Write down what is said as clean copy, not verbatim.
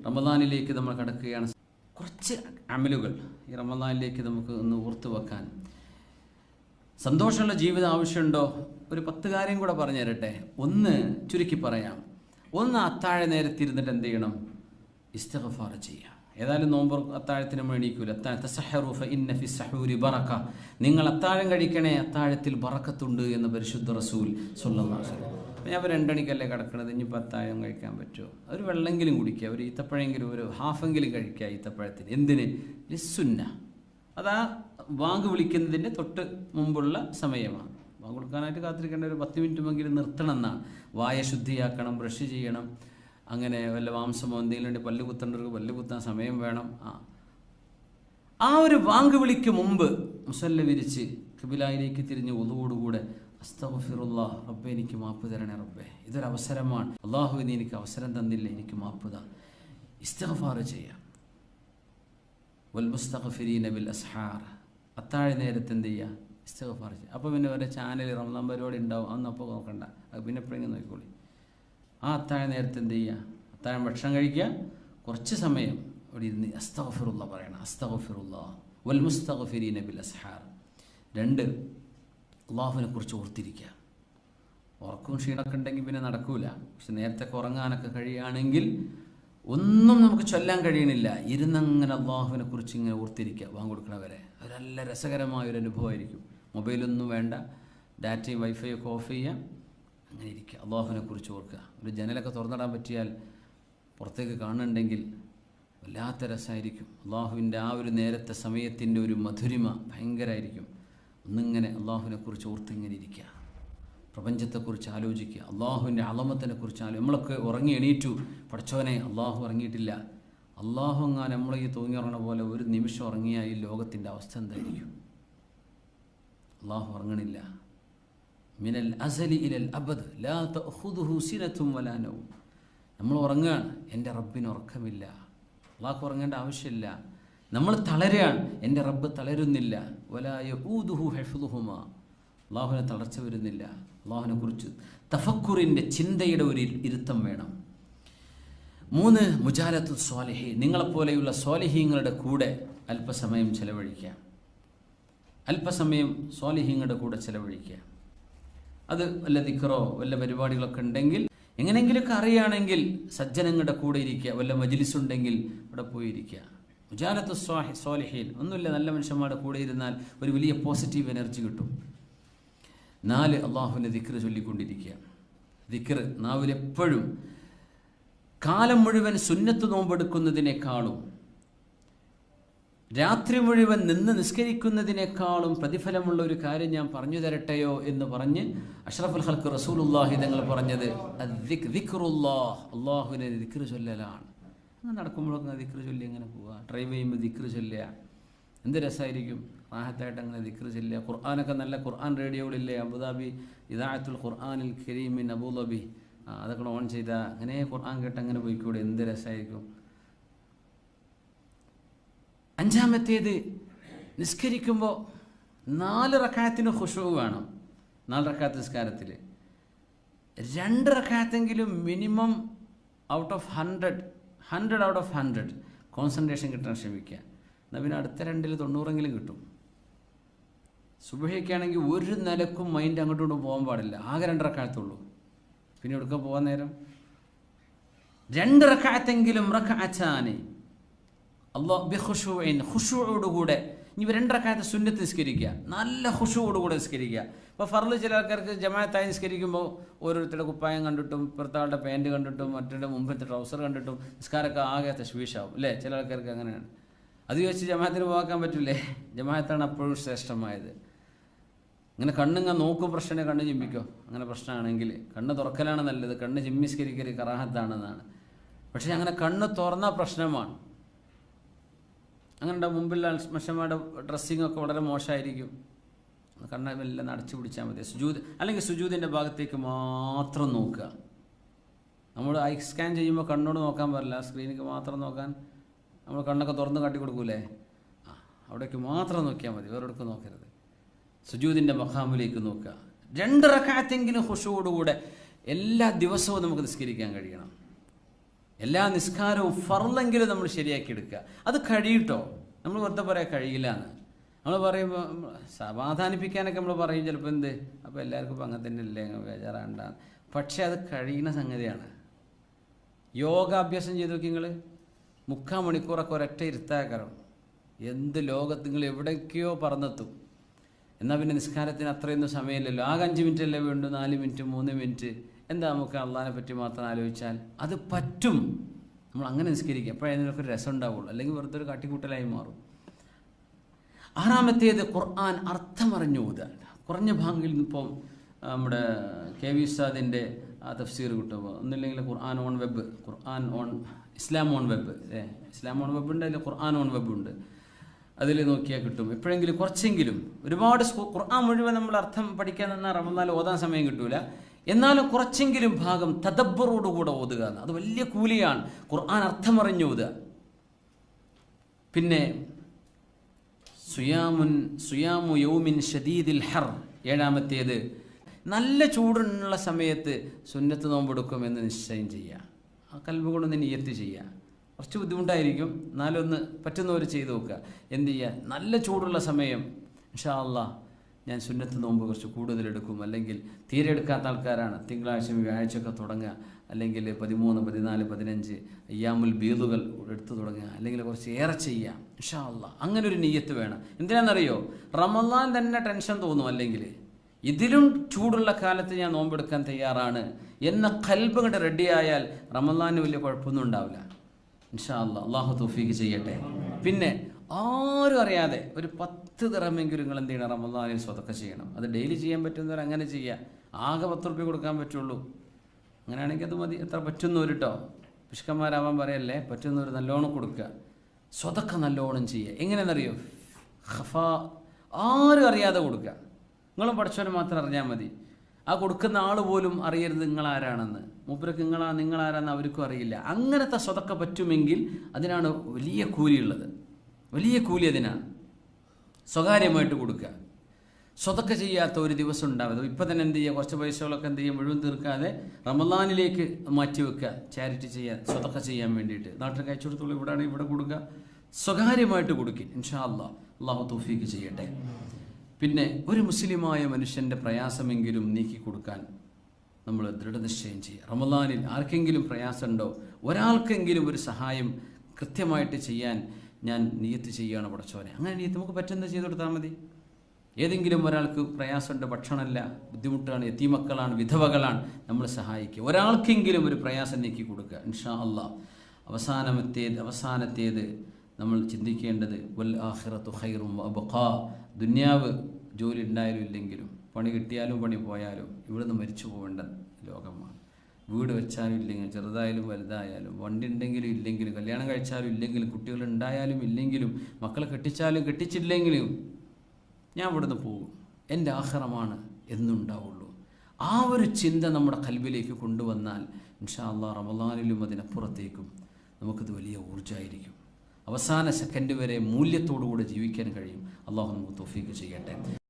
റമദാനിലേക്ക് നമ്മൾ കടക്കുകയാണ്. കുറച്ച് അമലുകൾ ഈ റമദാനിലേക്ക് നമുക്ക് ഒന്ന് ഓർത്തു വെക്കാൻ. സന്തോഷമുള്ള ജീവിതം ആവശ്യമുണ്ടോ? ഒരു 10 കാര്യം കൂടെ പറഞ്ഞു തരട്ടെ. ഒന്ന് ചുരുക്കി പറയാം. ഒന്ന്, അത്താഴ നേരത്തിരുന്നിട്ട് എന്ത് ചെയ്യണം? ഇസ്തിഗ്ഫാർ ചെയ്യാം. ഏതായാലും നോമ്പ് അത്താഴത്തിന് നമ്മൾ എണീക്കൂല. തസഹറു ഫഇന്ന ഫി സഹൂരി ബറക. നിങ്ങൾ അത്താഴം കഴിക്കണേ, അത്താഴത്തിൽ ബറക്കത്തുണ്ട് എന്ന് പരിശുദ്ധ റസൂൽ സ്വല്ലല്ലാഹു അലൈഹി വസല്ലം. ഞാൻ 2 മണിക്കല്ലേ കിടക്കണത്, ഇനിയിപ്പോൾ അത്താഴം കഴിക്കാൻ പറ്റുമോ? ഒരു വെള്ളമെങ്കിലും കുടിക്കുക, ഒരു ഈത്തപ്പഴമെങ്കിലും, ഒരു ഹാഫെങ്കിലും കഴിക്കുക ഈത്തപ്പഴത്തിന്. എന്തിന്? ലിസ്സുന്ന. അതാ വാങ്ക് വിളിക്കുന്നതിൻ്റെ തൊട്ട് മുമ്പുള്ള സമയമാണ്. വാങ്ക് കൊടുക്കാനായിട്ട് കാത്തിരിക്കേണ്ട ഒരു 10 മിനിറ്റുമെങ്കിലും നിർത്തണം എന്നാണ്. വായ ശുദ്ധിയാക്കണം, ബ്രഷ് ചെയ്യണം, അങ്ങനെ വല്ല മാംസമോ എന്തെങ്കിലും ഉണ്ട്, പല്ല് കുത്തേണ്ടവർക്ക് പല്ല് കുത്താൻ സമയം വേണം. ആ ഒരു വാങ്ക് വിളിക്ക് മുമ്പ് മുസല്ല വിരിച്ച് ഖിബിലയിലേക്ക് തിരിഞ്ഞ് വുളുവോടുകൂടെ അസ്തഗ്ഫിറുല്ലാഹ് റബ്ബേ, എനിക്ക് മാപ്പ് തരണേ റബ്ബേ, ഇതൊരവസരമാണ്, അള്ളാഹു നീ എനിക്ക് അവസരം തന്നില്ലേ, എനിക്ക് മാപ്പ് താ. ഇസ്തിഗ്ഫാർ ചെയ്യാം. വൽ മുസ്തഗ്ഫിരീന ബിൽ അസ്ഹാർ. അത്താഴ നേരത്തെ എന്ത് ചെയ്യുക? ഇസ്തിഗ്ഫാർ ചെയ്യുക. അപ്പോൾ പിന്നെ വരെ ചാനൽ റമദാൻ പരിപാടി ഉണ്ടാവും, അന്നപ്പോൾ നോക്കണ്ട, അത് പിന്നെ എപ്പോഴെങ്കിലും നോക്കിക്കോളി. ആ അത്താഴ നേരത്തെ എന്ത് ചെയ്യുക? അത്താഴം ഭക്ഷണം കഴിക്കുക, കുറച്ച് സമയം അവിടെ ഇരുന്ന് അസ്തഗ്ഫിറുല്ലാഹ് പറയണം. അസ്തഗ്ഫിറുല്ലാഹ് വൽ മുസ്തഗ്ഫിരീന ബിൽ അസ്ഹാർ. 2, അള്ളാഹുവിനെ കുറിച്ച് ഓർത്തിരിക്കുക. ഉറക്കവും ക്ഷീണമൊക്കെ ഉണ്ടെങ്കിൽ പിന്നെ നടക്കൂല. പക്ഷെ നേരത്തെ ഉറങ്ങാനൊക്കെ കഴിയുകയാണെങ്കിൽ ഒന്നും നമുക്ക് ചൊല്ലാൻ കഴിയണില്ല, ഇരുന്നങ്ങനെ അള്ളാഹുവിനെ കുറിച്ച് ഇങ്ങനെ ഓർത്തിരിക്കുക. വാങ്ങി കൊടുക്കണവരെ അത് നല്ല രസകരമായൊരു അനുഭവമായിരിക്കും. മൊബൈലൊന്നും വേണ്ട, ഡാറ്റയും വൈഫൈ ഒക്കെ ഓഫ് ചെയ്യുക, അങ്ങനെ ഇരിക്കുക, അള്ളാഹുവിനെ കുറിച്ച് ഓർക്കുക. ഒരു ജനലൊക്കെ തുറന്നിടാൻ പറ്റിയാൽ പുറത്തേക്ക് കാണുന്നുണ്ടെങ്കിൽ വല്ലാത്ത രസമായിരിക്കും. അള്ളാഹുവിൻ്റെ ആ ഒരു നേരത്തെ സമയത്തിൻ്റെ ഒരു മധുരിമ ഭയങ്കരമായിരിക്കും. ഒന്നിങ്ങനെ അള്ളാഹുവിനെ കുറിച്ച് ഓർത്ത് ഇങ്ങനെ ഇരിക്കുക, പ്രപഞ്ചത്തെക്കുറിച്ച് ആലോചിക്കുക, അള്ളാഹുവിൻ്റെ അളമത്തിനെ കുറിച്ച് നമ്മളൊക്കെ ഉറങ്ങി എണീറ്റു, പഠിച്ചവനെ അള്ളാഹു ഉറങ്ങിയിട്ടില്ല. അള്ളാഹു എങ്ങാൻ നമ്മളെ ഈ തൂങ്ങി ഉറങ്ങണ പോലെ ഒരു നിമിഷം ഉറങ്ങിയാൽ ഈ ലോകത്തിൻ്റെ അവസ്ഥ എന്തായിരിക്കും? അള്ളാഹു ഉറങ്ങണില്ല. മിനൽ അസലി ഇലൽ അബദ് ലാ തഅഖുദുഹു സിനത്തും വലാ നൗം. നമ്മൾ ഉറങ്ങുകയാണ്, എൻ്റെ റബ്ബിന് ഉറക്കമില്ല. അള്ളാഹു ഉറങ്ങേണ്ട ആവശ്യമില്ല. നമ്മൾ തളരുകയാണ്, എൻ്റെ റബ്ബ് തളരുന്നില്ല. വലാ യഊദുഹു ഹിഫ്ളുഹുമാ. അള്ളാഹുവിനെ തളർച്ച വരുന്നില്ല. അള്ളാഹുവിനെ കുറിച്ച് തഫക്കുറിൻ്റെ ചിന്തയുടെ ഒരു ഇരുത്തം വേണം. 3, മുജാലത്തു സ്വാലിഹീൻ. നിങ്ങളെപ്പോലെയുള്ള സ്വാലിഹീങ്ങളുടെ കൂടെ അല്പസമയം ചിലവഴിക്കുക. അല്പസമയം സ്വാലിഹീങ്ങളുടെ കൂടെ ചിലവഴിക്കുക. അത് വല്ല ദിക്റോ വല്ല പരിപാടികളൊക്കെ ഉണ്ടെങ്കിൽ, എങ്ങനെയെങ്കിലുമൊക്കെ അറിയുകയാണെങ്കിൽ സജ്ജനങ്ങളുടെ കൂടെ ഇരിക്കുക. വല്ല മജ്ലിസ് ഉണ്ടെങ്കിൽ അവിടെ പോയിരിക്കുക. മുജാലത്തു സ്വാലിഹീൻ. ഒന്നുമില്ല, നല്ല മനുഷ്യന്മാരുടെ കൂടെ ഇരുന്നാൽ ഒരു വലിയ പോസിറ്റീവ് എനർജി കിട്ടും. 4, അള്ളാഹുവിൻ്റെ ദിക്ർ ചൊല്ലിക്കൊണ്ടിരിക്കുക. ദിക്ർ നാവിലെപ്പോഴും. കാലം മുഴുവൻ സുന്നത്ത് നോമ്പെടുക്കുന്നതിനേക്കാളും രാത്രി മുഴുവൻ നിന്ന് നിസ്കരിക്കുന്നതിനേക്കാളും പ്രതിഫലമുള്ള ഒരു കാര്യം ഞാൻ പറഞ്ഞു തരട്ടെയോ എന്ന് പറഞ്ഞ് അഷ്റഫുൽ ഖൽഖ് റസൂലുള്ളാഹി തങ്ങൾ പറഞ്ഞത് ദിക്റുല്ലാഹ്, അള്ളാഹുവിനെ ദിക്ർ ചൊല്ലലാണ്. അങ്ങനെ നടക്കുമ്പോഴൊക്കെ ദിക്ർ ചൊല്ലി അങ്ങനെ പോവുക. ഡ്രൈവ് ചെയ്യുമ്പോൾ ദിക്ർ ചൊല്ലുക, എന്ത് രസമായിരിക്കും. റാഹത്തായിട്ട് അങ്ങനെ ദിക്ർ ചൊല്ലുക. ഖുർആനൊക്കെ നല്ല ഖുർആൻ റേഡിയോകളില്ലേ, അബുദാബി ഇദാഅത്തുൽ ഖുർആനിൽ കരീം മിൻ അബുദാബി, അതൊക്കെ ഓൺ ചെയ്താൽ അങ്ങനെ ഖുർആൻ കേട്ട് അങ്ങനെ പോയിക്കൂടെ, എന്ത് രസമായിരിക്കും. 5-ാമത്തേത്, നിസ്കരിക്കുമ്പോൾ 4 റക്അത്തിന് ഖുശൂ വേണം. 4 റക്അത്ത് നിസ്കാരത്തിൽ 2 റക്അത്തെങ്കിലും minimum out of 100 out of 100 concentration കിട്ടാൻ ശ്രമിക്കുക. എന്നാൽ പിന്നെ അടുത്ത 2-ൽ 90 കിട്ടും. സുബ്ഹിക്കാണെങ്കിൽ ഒരു നിലക്കും മൈൻഡ് അങ്ങോട്ടും ഇങ്ങോട്ടും പോകാൻ പാടില്ല. ആകെ 2 റക്അത്തുള്ളൂ. പിന്നെ എടുക്കാൻ പോകാൻ നേരം 2 റക്അത്തെങ്കിലും റക്അത്താനി അല്ലാഹു ബിഖുശൂഇൻ, ഖുശൂഅോടുകൂടെ. ഇനി 2 റക്അത്ത് സുന്നത്ത് നിസ്കരിക്കുക, നല്ല ഖുശൂഅോടുകൂടെ നിസ്കരിക്കുക. ഇപ്പോൾ ഫർള് ചില ആൾക്കാർക്ക് ജമാഅത്തായി നിസ്കരിക്കുമ്പോൾ ഓരോരുത്തരുടെ കുപ്പായം കണ്ടിട്ടും ഇപ്പുറത്താളുടെ പാൻറ്റ് കണ്ടിട്ടും മറ്റൊരുടെ മുമ്പത്തെ ട്രൗസർ കണ്ടിട്ടും നിസ്കാരമൊക്കെ ആകെ തശ്വീഷാവും അല്ലേ? ചില ആൾക്കാർക്ക് അങ്ങനെയാണ്. അത് വെച്ച് ജമാഅത്തിന് പോകാൻ പറ്റില്ലേ? ജമാഅത്താണ് അപ്പോഴും ശ്രേഷ്ഠമായത്. ഇങ്ങനെ കണ്ണിങ്ങനെ നോക്കും, പ്രശ്നം കണ്ണ് ചിമ്മിക്കോ, അങ്ങനെ പ്രശ്നമാണെങ്കിൽ കണ്ണ് തുറക്കലാണ് നല്ലത്. കണ്ണ് ചിമ്മിസ്കരിക്കൽ കറാഹത്താണെന്നാണ്. പക്ഷേ അങ്ങനെ കണ്ണ് തുറന്ന പ്രശ്നമാണ്. അങ്ങനെ മുമ്പിലുള്ള മനുഷ്യന്മാരുടെ ഡ്രസ്സിങ്ങൊക്കെ വളരെ മോശമായിരിക്കും. കണ്ണ് എല്ലാം അടച്ചു പിടിച്ചാൽ മതി. സുജൂദ് അല്ലെങ്കിൽ സുജൂദിൻ്റെ ഭാഗത്തേക്ക് മാത്രം നോക്കുക. നമ്മൾ ഐ സ്കാൻ ചെയ്യുമ്പോൾ കണ്ണോട് നോക്കാൻ പാടില്ല, സ്ക്രീനിക്ക് മാത്രം നോക്കാൻ. നമ്മൾ കണ്ണൊക്കെ തുറന്ന് കാട്ടി കൊടുക്കൂലേ, അവിടേക്ക് മാത്രം നോക്കിയാൽ മതി, വേറെടുക്ക് നോക്കരുത്. സുജൂദിൻ്റെ മഖാമിലേക്ക് നോക്കുക. 2 റക്അത്തെങ്കിലും ഖുശൂഅോടുകൂടെ എല്ലാ ദിവസവും നമുക്ക് നിസ്കരിക്കാൻ കഴിയണം. എല്ലാ നിസ്കാരവും ഫർളെങ്കിലും നമ്മൾ ശരിയാക്കി എടുക്കുക. അത് കഴിയട്ടോ, നമ്മൾ വെറുതെ പറയാൻ കഴിയില്ല എന്ന് നമ്മൾ പറയുമ്പോൾ സമാധാനിപ്പിക്കാനൊക്കെ നമ്മൾ പറയും ചിലപ്പോൾ എന്ത്, അപ്പോൾ എല്ലാവർക്കും ഇപ്പം അങ്ങനെ തന്നെ ഇല്ലേ, ബേജാറാണ്ട. പക്ഷേ അത് കഴിയുന്ന സംഗതിയാണ്. യോഗാഭ്യാസം ചെയ്ത് നോക്കി നിങ്ങൾ, 3/4 മണിക്കൂറൊക്കെ ഒരൊറ്റ ഇരുത്താക്കാരം, എന്ത് ലോകത്ത് നിങ്ങൾ എവിടേക്കോ പറന്നെത്തും. എന്നാൽ പിന്നെ നിസ്കാരത്തിന് അത്രയൊന്നും സമയമില്ലല്ലോ, ആകെ 5 മിനിറ്റ് അല്ലേ വേണ്ടു, 4 മിനിറ്റ് 3 മിനിറ്റ്. എന്താ നമുക്ക് അള്ളാഹിനെ പറ്റി മാത്രം ആലോചിച്ചാൽ അത് പറ്റും. നമ്മൾ അങ്ങനെ നിസ്കരിക്കുക, അപ്പോഴേ അതിനൊക്കെ ഒരു രസം ഉണ്ടാവുള്ളൂ, അല്ലെങ്കിൽ വെറുതെ ഒരു കാട്ടിക്കൂട്ടലായി മാറും. 6-ാമത്തേത് ഖുർആൻ അർത്ഥമറിഞ്ഞു ഓതുക. കുറഞ്ഞ ഭാഗങ്ങളിൽ ഇപ്പം നമ്മുടെ കെ വി ഉസ്താദിൻ്റെ തഫ്സീർ കിട്ടുമ്പോൾ, ഒന്നില്ലെങ്കിൽ Quran on web, Quran on Islam on web, Islam on web ഉണ്ട്, അതിൽ ഖുർആൻ ഓൺ വെബ് ഉണ്ട്, അതിൽ നോക്കിയാൽ കിട്ടും. എപ്പോഴെങ്കിലും കുറച്ചെങ്കിലും, ഒരുപാട് ഖുർആൻ മുഴുവൻ നമ്മൾ അർത്ഥം പഠിക്കാൻ നിന്നാൽ റമദാനിൽ ഓതാൻ സമയം കിട്ടൂല. എന്നാലും കുറച്ചെങ്കിലും ഭാഗം തദബ്ബറോടുകൂടെ ഓതുക, അത് വലിയ കൂലിയാണ്. ഖുർആൻ അർത്ഥമറിഞ്ഞു ഓതുക. പിന്നെ സുയാമു യൗമിൻ ഷദീദിൽ ഹർ, 7-ാമത്തേത് നല്ല ചൂടുള്ള സമയത്ത് സുന്നത്ത് നോമ്പെടുക്കുമെന്ന് നിശ്ചയം ചെയ്യുക. ആ കൽബ് കൊണ്ടൊന്ന് നിയ്യത്ത് ചെയ്യുക. കുറച്ച് ബുദ്ധിമുട്ടായിരിക്കും, എന്നാലും ഒന്ന് പറ്റുന്നവർ ചെയ്ത് നോക്കുക. എന്ത് ചെയ്യുക, നല്ല ചൂടുള്ള സമയം ഇൻഷാ അല്ലാഹ് ഞാൻ സുന്നത്ത് നോമ്പ് കുറച്ച് കൂടുതലെടുക്കും, അല്ലെങ്കിൽ തീരെ എടുക്കാത്ത ആൾക്കാരാണ് തിങ്കളാഴ്ചയും വ്യാഴാഴ്ചയൊക്കെ തുടങ്ങുക, അല്ലെങ്കിൽ 13, 14, 15 അയ്യാമുൽ ബീദുകൾ എടുത്തു തുടങ്ങുക, അല്ലെങ്കിൽ കുറച്ച് ഏറെ ചെയ്യുക ഇൻഷാ അല്ലാഹ്. അങ്ങനെ ഒരു നിയ്യത്ത് വേണം. എന്തിനാണെന്നറിയോ, റമദാൻ തന്നെ ടെൻഷൻ തോന്നും, അല്ലെങ്കിൽ ഇതിലും ചൂടുള്ള കാലത്ത് ഞാൻ നോമ്പെടുക്കാൻ തയ്യാറാണ് എന്ന ഖൽബ് കൊണ്ട് റെഡിയായാൽ റമദാന് വലിയ കുഴപ്പമൊന്നും ഉണ്ടാവില്ല ഇൻഷാ അല്ലാഹ്. അള്ളാഹു തൗഫീഖ് ചെയ്യട്ടെ. പിന്നെ ആരും അറിയാതെ ഒരു 10 ദിർഹമെങ്കിലും നിങ്ങൾ എന്ത് ചെയ്യണം, റമദാനിൽ സ്വതക്ക ചെയ്യണം. അത് ഡെയിലി ചെയ്യാൻ പറ്റുന്നവർ അങ്ങനെ ചെയ്യുക. ആകെ 10 റുപ്യ കൊടുക്കാൻ പറ്റുള്ളൂ. അങ്ങനെയാണെങ്കിൽ അത് മതി. എത്ര പറ്റുന്നവർ കേട്ടോ, പിഷ്കന്മാരാവാൻ പറയല്ലേ, പറ്റുന്നവർ നല്ലോണം കൊടുക്കുക, സ്വതക്ക നല്ലോണം ചെയ്യുക. എങ്ങനെയെന്നറിയോ, ആരും അറിയാതെ കൊടുക്കുക. നിങ്ങളും പഠിച്ചവന് മാത്രം അറിഞ്ഞാൽ മതി. ആ കൊടുക്കുന്ന ആൾ പോലും അറിയരുത് നിങ്ങളാരാണെന്ന്, മൂപ്പർക്ക് നിങ്ങളാരാന്ന് അവർക്കും അറിയില്ല. അങ്ങനത്തെ സ്വതക്ക പറ്റുമെങ്കിൽ അതിനാണ് വലിയ കൂലിയുള്ളത്, വലിയ കൂലി അതിനാണ്. സ്വകാര്യമായിട്ട് കൊടുക്കുക. സ്വതക്ക ചെയ്യാത്ത ഒരു ദിവസം ഉണ്ടാവുന്നത്. ഇപ്പം തന്നെ എന്ത് ചെയ്യുക, കുറച്ച് പൈസകളൊക്കെ എന്ത് ചെയ്യുക, മുഴുവൻ തീർക്കാതെ റമദാനിലേക്ക് മാറ്റി വെക്കുക, ചാരിറ്റി ചെയ്യാൻ, സ്വതക്ക ചെയ്യാൻ വേണ്ടിയിട്ട്. നാട്ടിൽ കഴിച്ചു കൊടുത്തോളൂ, ഇവിടെയാണെങ്കിൽ ഇവിടെ കൊടുക്കുക, സ്വകാര്യമായിട്ട് കൊടുക്കുക ഇൻഷാ അല്ലാഹ്. അള്ളാഹു തൗഫീഖ് ചെയ്യട്ടെ. പിന്നെ ഒരു മുസ്ലിമായ മനുഷ്യൻ്റെ പ്രയാസമെങ്കിലും നീക്കി കൊടുക്കാൻ നമ്മൾ ദൃഢനിശ്ചയം ചെയ്യുക. റമദാനിൽ ആർക്കെങ്കിലും പ്രയാസമുണ്ടോ, ഒരാൾക്കെങ്കിലും ഒരു സഹായം കൃത്യമായിട്ട് ചെയ്യാൻ ഞാൻ നിയത്ത് ചെയ്യുകയാണ് പടച്ചോനെ. അങ്ങനെ നിയത്ത് നമുക്ക് പറ്റുന്നത് ചെയ്ത് കൊടുത്താൽ മതി. ഏതെങ്കിലും ഒരാൾക്ക് പ്രയാസമുണ്ട്, ഭക്ഷണമല്ല, ബുദ്ധിമുട്ടാണ്, യതീമക്കളാണ്, വിധവകളാണ്, നമ്മൾ സഹായിക്കുക. ഒരാൾക്കെങ്കിലും ഒരു പ്രയാസം നീക്കി കൊടുക്കുക ഇൻഷാ അല്ലാഹ്. അവസാനത്തേത് നമ്മൾ ചിന്തിക്കേണ്ടത് വൽ ആഖിറത്തു ഖൈറും വഅബ്ഖാ. ദുനിയാവ് ജോലി ഉണ്ടായാലും ഇല്ലെങ്കിലും, പണി കിട്ടിയാലും പണി പോയാലും ഇവിടുന്ന് മരിച്ചു പോകേണ്ട ലോകമാണ്. വീട് വെച്ചാലും ഇല്ലെങ്കിലും, ചെറുതായാലും വലുതായാലും, വണ്ടി ഉണ്ടെങ്കിലും ഇല്ലെങ്കിലും, കല്യാണം കഴിച്ചാലും ഇല്ലെങ്കിലും, കുട്ടികൾ ഉണ്ടായാലും ഇല്ലെങ്കിലും, മക്കളെ കെട്ടിച്ചാലും കെട്ടിച്ചില്ലെങ്കിലും ഞാൻ ഇവിടുന്ന് പോകും, എൻ്റെ ആഖിറമാണ് എന്നുണ്ടാവുള്ളൂ. ആ ഒരു ചിന്ത നമ്മുടെ ഖൽബിലേക്ക് കൊണ്ടുവന്നാൽ ഇൻഷാ അല്ലാഹ് റമദാനിലും അതിനപ്പുറത്തേക്കും നമുക്കത് വലിയ ഊർജ്ജമായിരിക്കും. അവസാന സെക്കൻഡ് വരെ മൂല്യത്തോടുകൂടെ ജീവിക്കാൻ കഴിയും. അള്ളാഹു നമുക്ക് തൗഫീഖ് ചെയ്യട്ടെ.